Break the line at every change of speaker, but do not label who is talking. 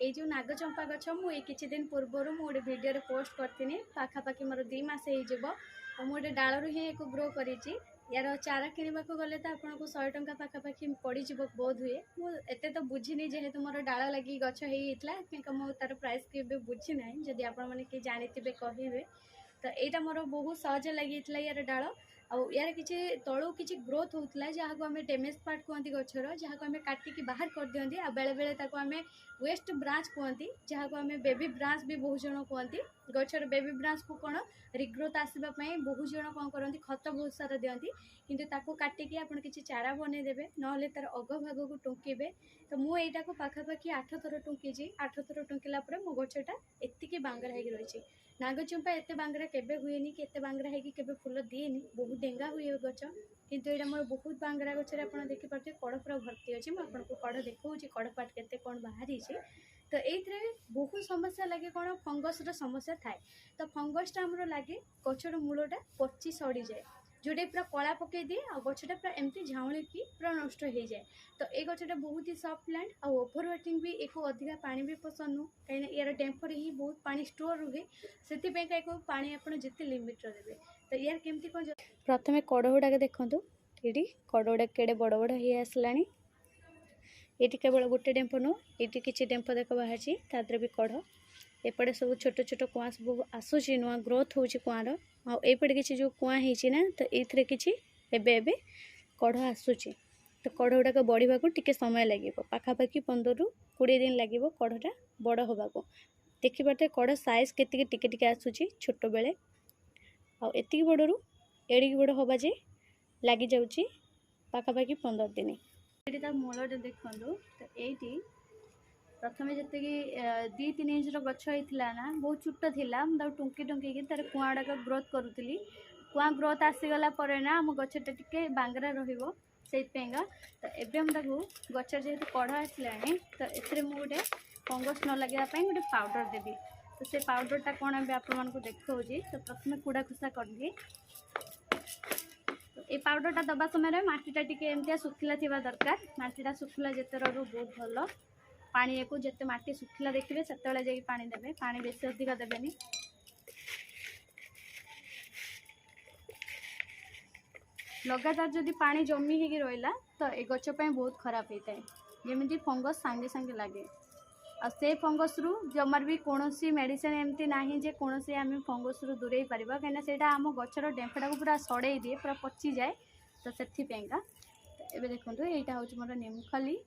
ये जो नागचंपा गछ मुझे किसी दिन पूर्वर मुझे भिडियो पोस्ट करती पाखापाखि मोर 2 मास हो मुझे डाल रू ही एक ग्रो करी यार चारा किणवा गले तो आपको 100 टंका पाखापाखि पड़ बोध हुए मुझे तो बुझीनी जेहेतु मोर डाल लगी गछ होता मुझे तार प्राइस के बुझी ना जदि आपण मैंने जानी कहे तो यहाँ मोर बहुत सहज लगी यार डाल आउ यार किसी तलू किसी ग्रोथ होता जहाँ को आम डैमेज पार्ट कहते गचर जहाँ को आम काटिकी बाहर कर दिखती आ बेले बेले आम वेस्ट ब्रांच कहती जहाँ को आम बेबी ब्रांच भी बहुत जन कहती गचर बेबी ब्रांच को कौन रिग्रोथ आसवाई बहुत जन कौन करती खत बहुत सारा दिखती किंतु ताको काटिकी आपन किसी चारा बनईदेवे ना तार अग भाग को टुंकेबे तो मुझे यहाँ को पाखापाखि 8 थर टुंकी 8 थर टुंकिला मो गछटा एतिकी बांगरा हो रही नागचंपा एत बांगरा केबे हुएनी कि एत बांगरा है कि फुल दिएनी बहुत डेंगा हुए गच किंतु यहाँ मोर बहुत बांगरा गचर आप देखिपे कड़ पूरा भर्ती अच्छे मुझे कड़ देखा कड़ पाट के कौन बाहरी तो ये बहुत समस्या लगे कौन फंगस समस्या थाए तो फंगसटा आमर लगे गचर मूलटा पची सड़ी जाए जोटे पूरा कला पकई दिए आ गछटा पूरा एमती झाऊली की पूरा नष्ट हो जाए तो ये गछटा बहुत ही सफ्ट प्लांट आ ओभर वाटिंग भी एक अधिका पानी भी पसंद नु कहीं यार डेम्फर ही बहुत पानी स्टोर रुहे से पानी आप जिते लिमिट देवे तो यार केमती कौन प्रथम कड़ गुड़ा देखूँ ये कड़ गुड़ा केड़े बड़ बड़ हो आसला ये केवल गोटे डेम्फ नु ये किसी डेम्फ देख बाहर तादर भी कड़ एपटे सब छोट छोट कुआ सब आसूसी नुआ ग्रोथ हो कुआर आईपटे किसी जो कुआ ना तो ये किसी एबे कड़ आसूची तो कड़ गुड़ाक बढ़ा को टिके समय लगे पाखापाखि 15 ରୁ 20 दिन लगे कड़टा बड़ होगा देखिए कड़ साइज के टिके आसूची छोट बेले आती बड़ू एड़ी बड़ हवा जे लगी जाऊँगी पाखापाखि 15 दिन ये मूल देखूँ तो ये प्रथम जी 2-3 इंच गछ होता ना बहुत छुट था मुझे टुंकी टुंकी तार कुआ गुड़ाक ग्रोथ करुली कुआ ग्रोथ आसीगला ना आम गछटा टिके बांगरा रहा से तो एवं गच जेहेतु कढ़ आसला तो ये गोटे फंगस न लगे गोटे पाउडर देवी तो से पाउडरटा कौन आप देखा तो प्रथम कूड़ा खुसा कर दिए तो ये पाउडरटा दबा समय मटीटा टी एमती सुखिला थी दरकार मटीटा सुखिला जिते बहुत भल पानी को जिते मटी सुखिला देखिए से पानी देवे पानी बेसी अधिक देवेनि लगातार जदि पानी जमी हो रहा तो ये गचपाई बहुत खराब होता है जमी फंगस सांगे सांगे लगे आ से फंगस रु जमार भी कौन मेडिसिन एमती ना जे कौन आम फंगस रु दूरे पार कहीं आम गचर डेम्फटा को पूरा सड़े दिए पूरा पची जाए तो से देखो यहाँ हूँ मोर नीमखली